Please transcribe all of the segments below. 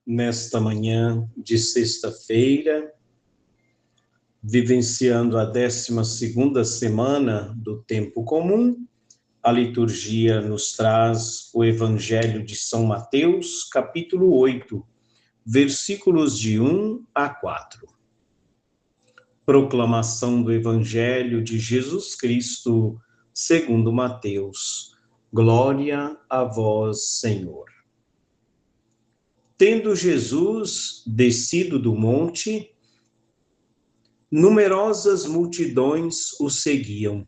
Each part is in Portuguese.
nesta manhã de sexta-feira, vivenciando a 12ª semana do tempo comum. A liturgia nos traz o Evangelho de São Mateus, capítulo 8, versículos de 1 a 4. Proclamação do Evangelho de Jesus Cristo, segundo Mateus. Glória a vós, Senhor. Tendo Jesus descido do monte, numerosas multidões o seguiam.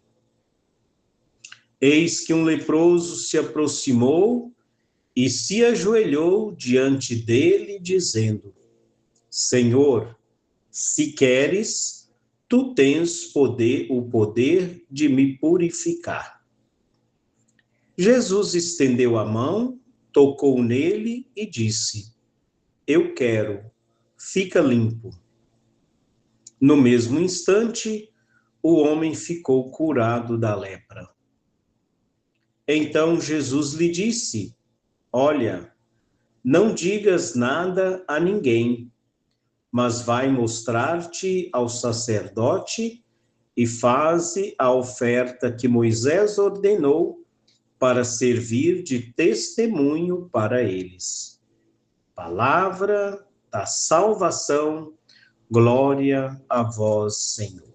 Eis que um leproso se aproximou e se ajoelhou diante dele, dizendo: Senhor, se queres, tu tens o poder de me purificar. Jesus estendeu a mão, tocou nele e disse: Eu quero, fica limpo. No mesmo instante, o homem ficou curado da lepra. Então Jesus lhe disse: Olha, não digas nada a ninguém, mas vai mostrar-te ao sacerdote e faze a oferta que Moisés ordenou para servir de testemunho para eles. Palavra da salvação, glória a vós, Senhor.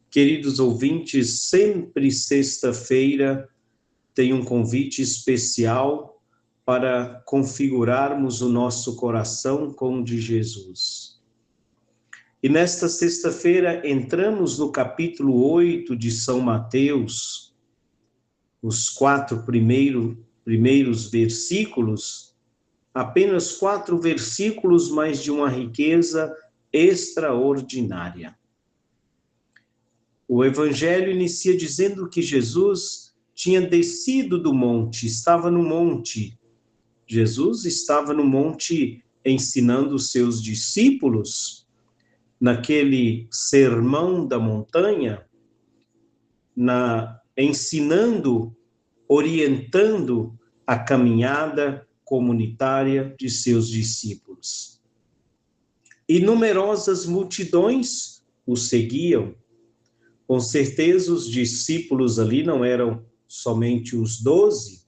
Queridos ouvintes, sempre sexta-feira tem um convite especial para configurarmos o nosso coração com o de Jesus. E nesta sexta-feira entramos no capítulo 8 de São Mateus, os 4 primeiros versículos, apenas 4 versículos, mas de uma riqueza extraordinária. O Evangelho inicia dizendo que Jesus tinha descido do monte, estava no monte. Jesus estava no monte ensinando os seus discípulos, naquele sermão da montanha, ensinando, orientando a caminhada comunitária de seus discípulos. E numerosas multidões o seguiam. Com certeza os discípulos ali não eram somente os 12.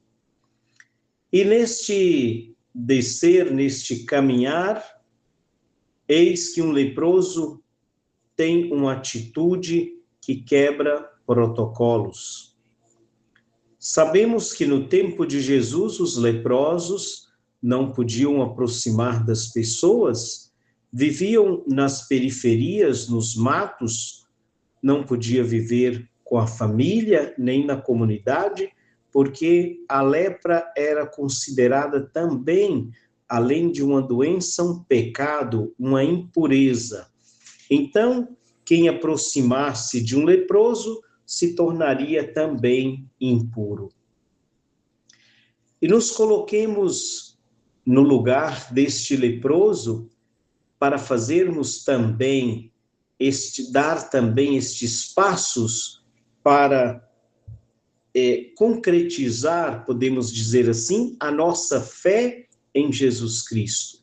E neste descer, neste caminhar, eis que um leproso tem uma atitude que quebra protocolos. Sabemos que no tempo de Jesus os leprosos não podiam aproximar das pessoas, viviam nas periferias, nos matos, não podia viver com a família, nem na comunidade, porque a lepra era considerada também, além de uma doença, um pecado, uma impureza. Então, quem aproximasse de um leproso se tornaria também impuro. E nos coloquemos no lugar deste leproso para fazermos também dar também estes passos para concretizar, podemos dizer assim, a nossa fé em Jesus Cristo.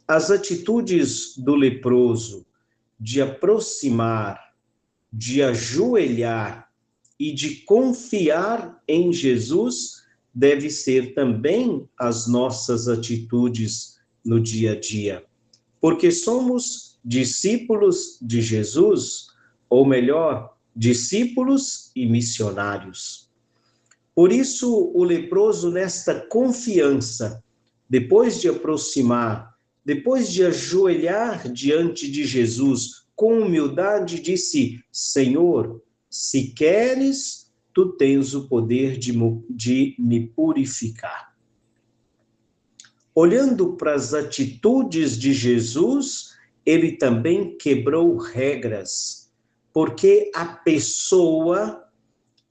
As atitudes do leproso de aproximar, de ajoelhar e de confiar em Jesus deve ser também as nossas atitudes no dia a dia, porque somos discípulos de Jesus, ou melhor, discípulos e missionários. Por isso, o leproso, nesta confiança, depois de aproximar, depois de ajoelhar diante de Jesus, com humildade, disse: Senhor, se queres, tu tens o poder de me purificar. Olhando para as atitudes de Jesus, ele também quebrou regras, porque a pessoa,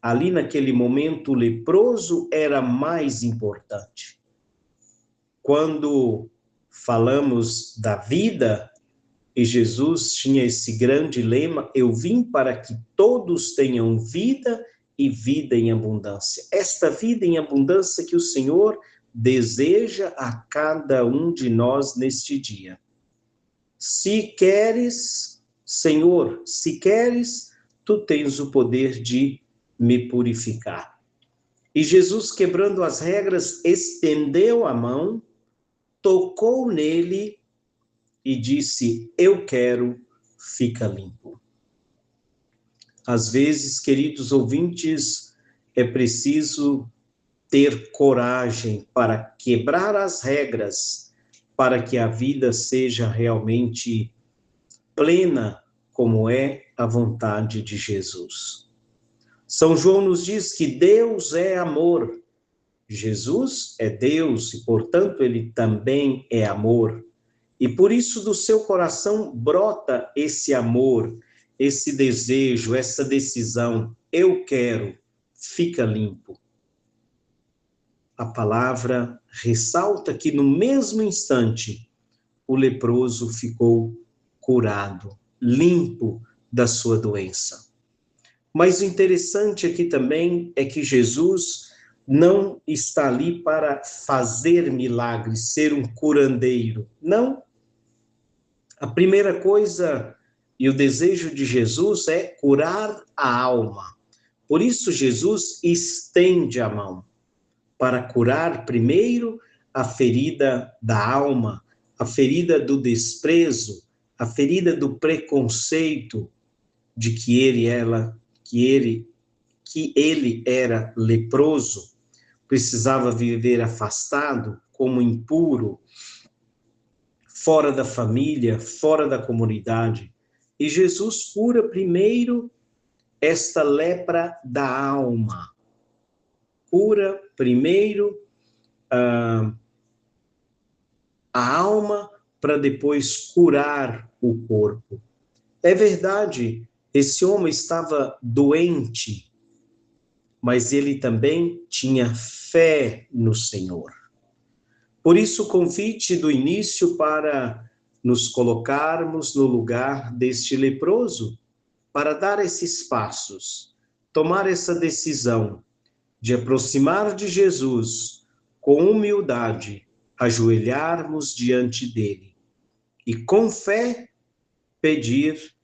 ali naquele momento, o leproso era mais importante. Quando falamos da vida, e Jesus tinha esse grande lema: eu vim para que todos tenham vida e vida em abundância. Esta vida em abundância que o Senhor deseja a cada um de nós neste dia. Se queres, Senhor, se queres, tu tens o poder de me purificar. E Jesus, quebrando as regras, estendeu a mão, tocou nele e disse: eu quero, fica limpo. Às vezes, queridos ouvintes, é preciso ter coragem para quebrar as regras, para que a vida seja realmente plena, como é a vontade de Jesus. São João nos diz que Deus é amor. Jesus é Deus e, portanto, ele também é amor. E por isso do seu coração brota esse amor, esse desejo, essa decisão. Eu quero, fica limpo. A palavra ressalta que no mesmo instante o leproso ficou curado, limpo da sua doença. Mas o interessante aqui também é que Jesus não está ali para fazer milagres, ser um curandeiro. Não. A primeira coisa e o desejo de Jesus é curar a alma. Por isso Jesus estende a mão para curar primeiro a ferida da alma, a ferida do desprezo, a ferida do preconceito de que ele era leproso, precisava viver afastado, como impuro, fora da família, fora da comunidade. E Jesus cura primeiro esta lepra da alma. Cura primeiro a alma para depois curar o corpo. É verdade, esse homem estava doente, mas ele também tinha fé no Senhor. Por isso o convite do início para nos colocarmos no lugar deste leproso, para dar esses passos, tomar essa decisão de aproximar de Jesus com humildade, ajoelharmos diante dele e com fé pedir,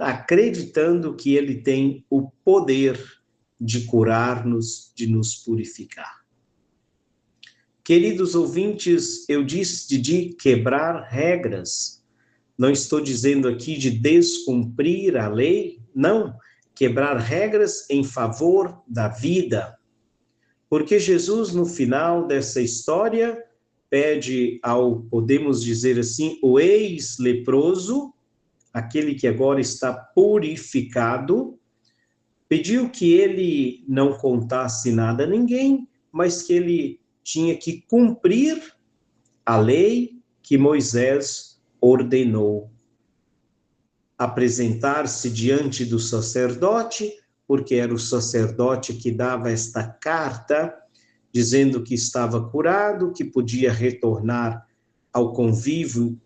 acreditando que ele tem o poder de curar-nos, de nos purificar. Queridos ouvintes, eu disse de quebrar regras. Não estou dizendo aqui de descumprir a lei, não. Quebrar regras em favor da vida. Porque Jesus, no final dessa história, pede ao, podemos dizer assim, o ex-leproso, aquele que agora está purificado, pediu que ele não contasse nada a ninguém, mas que ele tinha que cumprir a lei que Moisés ordenou. Apresentar-se diante do sacerdote, porque era o sacerdote que dava esta carta, dizendo que estava curado, que podia retornar ao convívio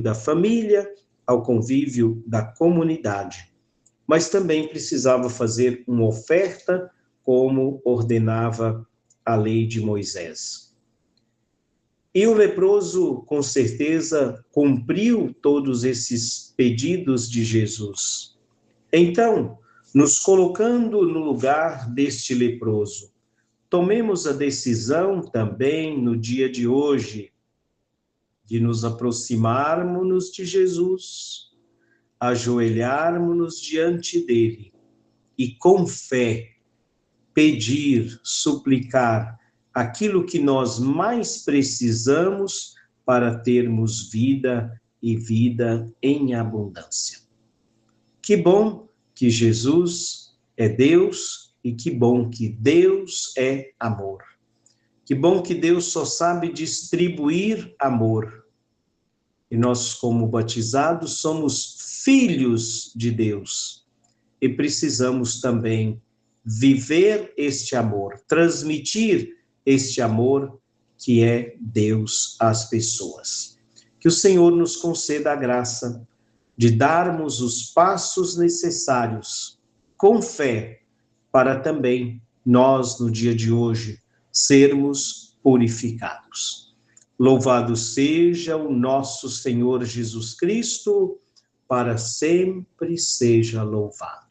da família, ao convívio da comunidade. Mas também precisava fazer uma oferta, como ordenava a lei de Moisés. E o leproso, com certeza, cumpriu todos esses pedidos de Jesus. Então, nos colocando no lugar deste leproso, tomemos a decisão também no dia de hoje de nos aproximarmos de Jesus, ajoelharmos diante dele e com fé pedir, suplicar aquilo que nós mais precisamos para termos vida e vida em abundância. Que bom que Jesus é Deus e que bom que Deus é amor. Que bom que Deus só sabe distribuir amor. E nós, como batizados, somos filhos de Deus e precisamos também viver este amor, transmitir este amor que é Deus às pessoas. Que o Senhor nos conceda a graça de darmos os passos necessários com fé para também nós, no dia de hoje, sermos purificados. Louvado seja o nosso Senhor Jesus Cristo, para sempre seja louvado.